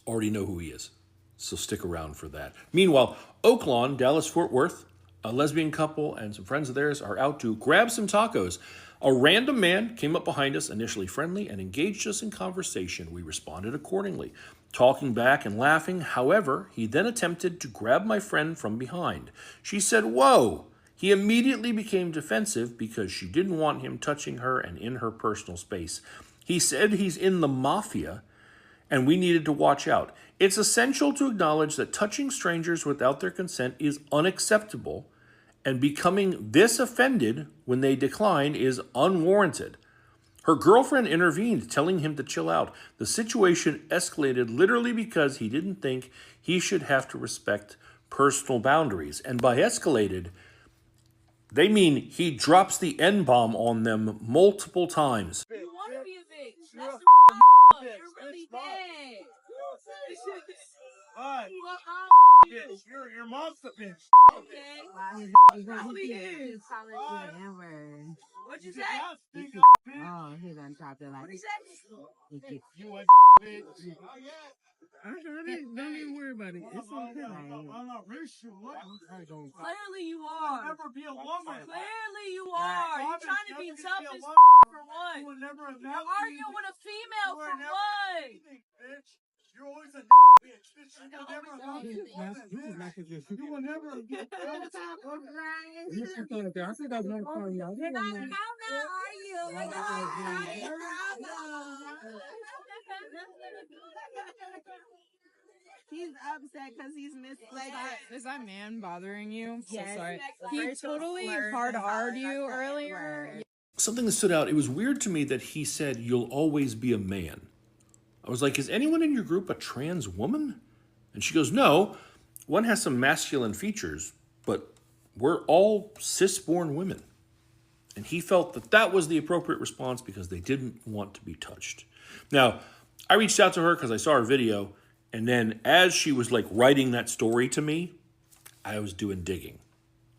Already know who he is, so stick around for that. Meanwhile, Oaklawn, Dallas-Fort Worth, a lesbian couple and some friends of theirs are out to grab some tacos. A random man came up behind us, initially friendly, and engaged us in conversation. We responded accordingly, talking back and laughing. However, he then attempted to grab my friend from behind. She said, "Whoa!" He immediately became defensive because she didn't want him touching her and in her personal space. He said he's in the mafia and we needed to watch out. It's essential to acknowledge that touching strangers without their consent is unacceptable, and becoming this offended when they decline is unwarranted. Her girlfriend intervened, telling him to chill out. The situation escalated literally because he didn't think he should have to respect personal boundaries. And by escalated, they mean he drops the N-bomb on them multiple times. You want to be a bitch. That's the You're really bad. What? Bitch, your mom's a bitch. Okay. Probably is. What'd you say? Oh, he done dropped it like. What'd you say? You a bitch. I heard it. Don't even worry about it. It's okay. I'm not racial. Clearly you are. I'll never be a woman. Clearly you are. You're trying to be tough as for what? You will never You're arguing with a female for what? Bitch. You're always a bitch. Bitch, you will never be a woman. You will never be a I think that's not for y'all. He's upset because he's misplaced. Is that man bothering you? Yes. So sorry. He totally hard you earlier. Something that stood out, it was weird to me that he said, "You'll always be a man." I was like, is anyone in your group a trans woman? And she goes, no, one has some masculine features, but we're all cis-born women. And he felt that that was the appropriate response because they didn't want to be touched. Now, I reached out to her because I saw her video, and then as she was like writing that story to me, I was doing digging.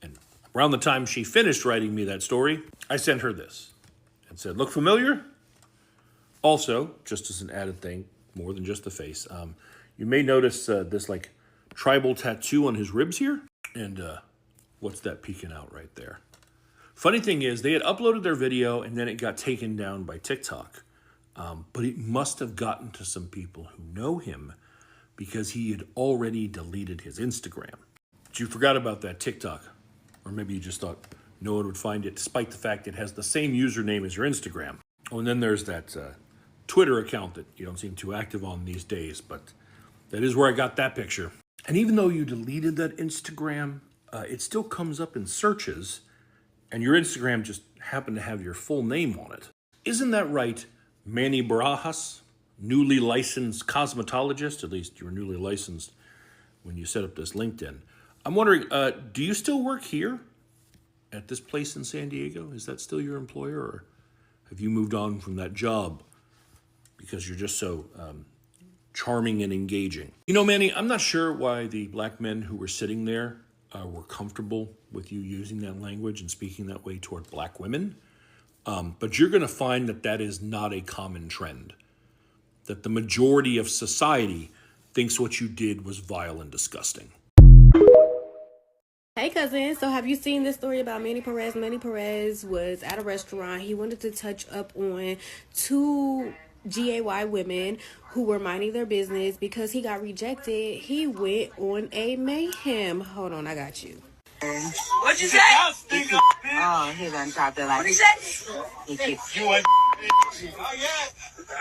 And around the time she finished writing me that story, I sent her this and said, look familiar? Also, just as an added thing, more than just the face, you may notice this like tribal tattoo on his ribs here. And what's that peeking out right there? Funny thing is, they had uploaded their video and then it got taken down by TikTok. But it must have gotten to some people who know him because he had already deleted his Instagram. But you forgot about that TikTok. Or maybe you just thought no one would find it, despite the fact it has the same username as your Instagram. Oh, and then there's that Twitter account that you don't seem too active on these days, but that is where I got that picture. And even though you deleted that Instagram, it still comes up in searches, and your Instagram just happened to have your full name on it. Isn't that right, Manny Barajas, newly licensed cosmetologist? At least you were newly licensed when you set up this LinkedIn. I'm wondering, do you still work here at this place in San Diego? Is that still your employer, or have you moved on from that job because you're just so charming and engaging? You know, Manny, I'm not sure why the black men who were sitting there were comfortable with you using that language and speaking that way toward black women. But you're going to find that that is not a common trend. That the majority of society thinks what you did was vile and disgusting. Hey cousin, so have you seen this story about Manny Perez? Manny Perez was at a restaurant. He wanted to touch up on two GAY women who were minding their business. Because he got rejected, he went on a mayhem. Hold on, I got you. What'd you say? Oh, he done dropped it like. What'd you say? You a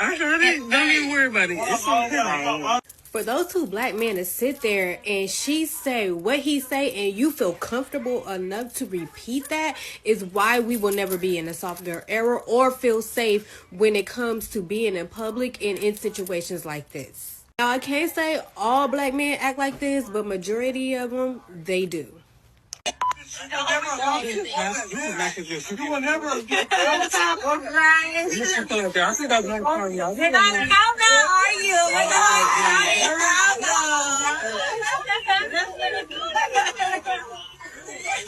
I heard it. Don't even worry about it. It's okay. For those two black men to sit there and she say what he say and you feel comfortable enough to repeat that is why we will never be in a soft girl era or feel safe when it comes to being in public and in situations like this. Now, I can't say all black men act like this, but majority of them, they do. You will never get I think that's not for y'all.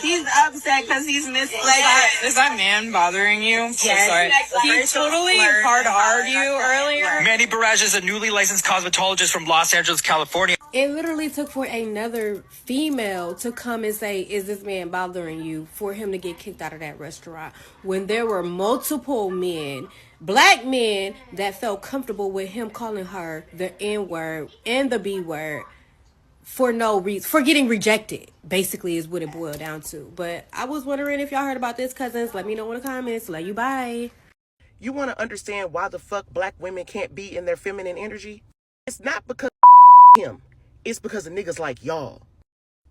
He's upset because he's misled. Is that man bothering you? So Yes. sorry. He totally hard-R'd you earlier. Mandy Barrage is a newly licensed cosmetologist from Los Angeles, California. It literally took for another female to come and say, is this man bothering you, for him to get kicked out of that restaurant, when there were multiple men, black men, that felt comfortable with him calling her the N-word and the B-word for no reason, for getting rejected, basically, is what it boiled down to. But I was wondering if y'all heard about this, cousins. Let me know in the comments. Love you, bye. You want to understand why the fuck black women can't be in their feminine energy? It's not because him. It's because of niggas like y'all.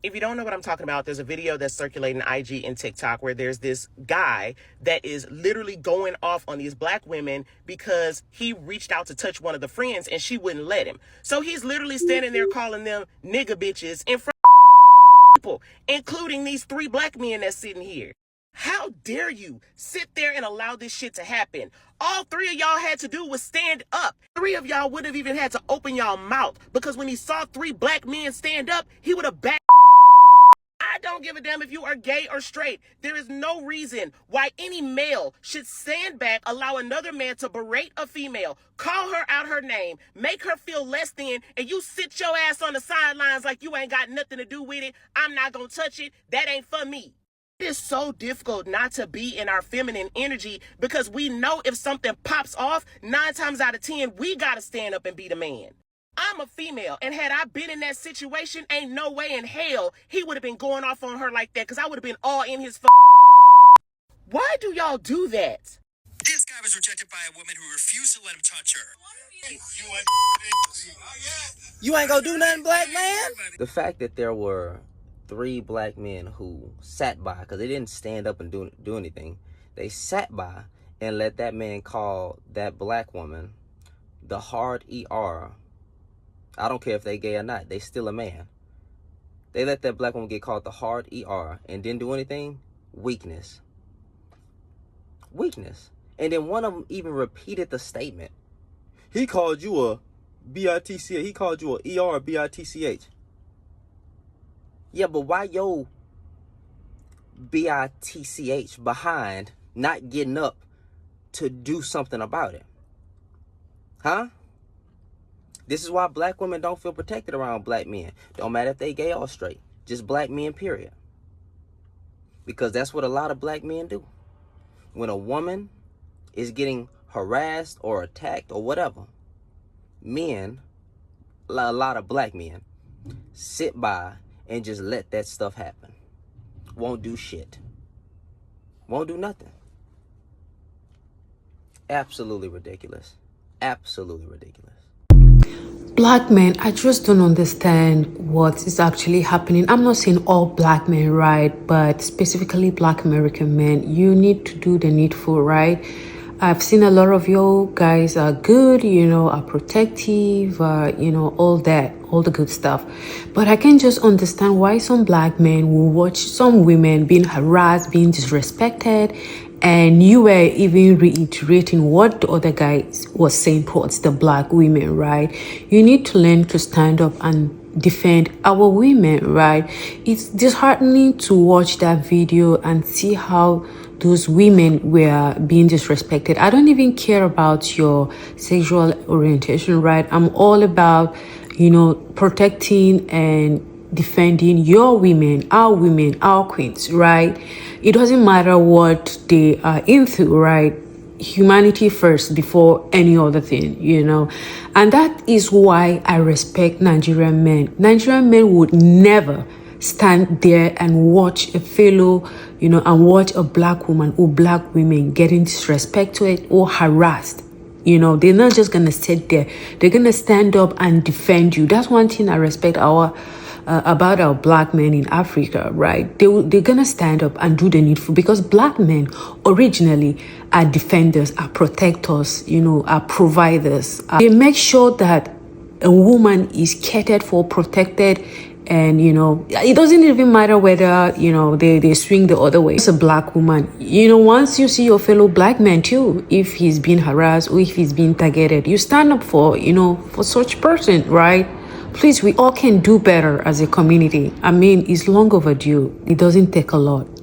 If you don't know what I'm talking about, there's a video that's circulating IG and TikTok where there's this guy that is literally going off on these black women because he reached out to touch one of the friends and she wouldn't let him. So he's literally standing there calling them nigga bitches in front of people, including these 3 black men that's sitting here. How dare you sit there and allow this shit to happen? All 3 of y'all had to do was stand up. 3 of y'all wouldn't have even had to open y'all mouth, because when he saw 3 black men stand up, he would have backed. I don't give a damn if you are gay or straight. There is no reason why any male should stand back, allow another man to berate a female, call her out her name, make her feel less than, and you sit your ass on the sidelines like you ain't got nothing to do with it. I'm not gonna touch it. That ain't for me. It is so difficult not to be in our feminine energy, because we know if something pops off, 9 times out of 10, we gotta stand up and be the man. I'm a female, and had I been in that situation, ain't no way in hell he would have been going off on her like that, because I would have been all in his Why do y'all do that? This guy was rejected by a woman who refused to let him touch her. You ain't gonna do nothing, black man? The fact that there were 3 black men who sat by, because they didn't stand up and do anything. They sat by and let that man call that black woman the hard ER. I don't care if they gay or not. They still a man. They let that black woman get called the hard ER and didn't do anything. Weakness. Weakness. And then one of them even repeated the statement. He called you a B-I-T-C-H. He called you a ER B-I-T-C-H. Yeah, but why yo B-I-T-C-H behind not getting up to do something about it? Huh? This is why black women don't feel protected around black men. Don't matter if they gay or straight. Just black men, period. Because that's what a lot of black men do. When a woman is getting harassed or attacked or whatever, men, a lot of black men, sit by and just let that stuff happen. Won't do shit. Won't do nothing. Absolutely ridiculous. Absolutely ridiculous. Black men, I just don't understand what is actually happening. I'm not saying all black men, right? But specifically black American men, you need to do the needful, right? I've seen a lot of you guys are good, are protective, all that, all the good stuff. But I can just understand why some black men will watch some women being harassed, being disrespected, and you were even reiterating what the other guy was saying towards the black women, right? You need to learn to stand up and defend our women, right? It's disheartening to watch that video and see how those women were being disrespected. I don't even care about your sexual orientation, right? I'm all about, protecting and defending your women, our queens, right? It doesn't matter what they are into, right? Humanity first before any other thing, And that is why I respect Nigerian men. Nigerian men would never stand there and watch a fellow, and watch a black woman or black women getting disrespected or harassed. They're not just going to sit there. They're going to stand up and defend you. That's one thing I respect about our black men in Africa, right? They're going to stand up and do the needful, because black men originally are defenders, are protectors, are providers. They make sure that a woman is catered for, protected, and, it doesn't even matter whether, they swing the other way. It's a black woman. Once you see your fellow black man too, if he's being harassed or if he's being targeted, you stand up for, for such person, right? Please, we all can do better as a community. I mean, it's long overdue. It doesn't take a lot.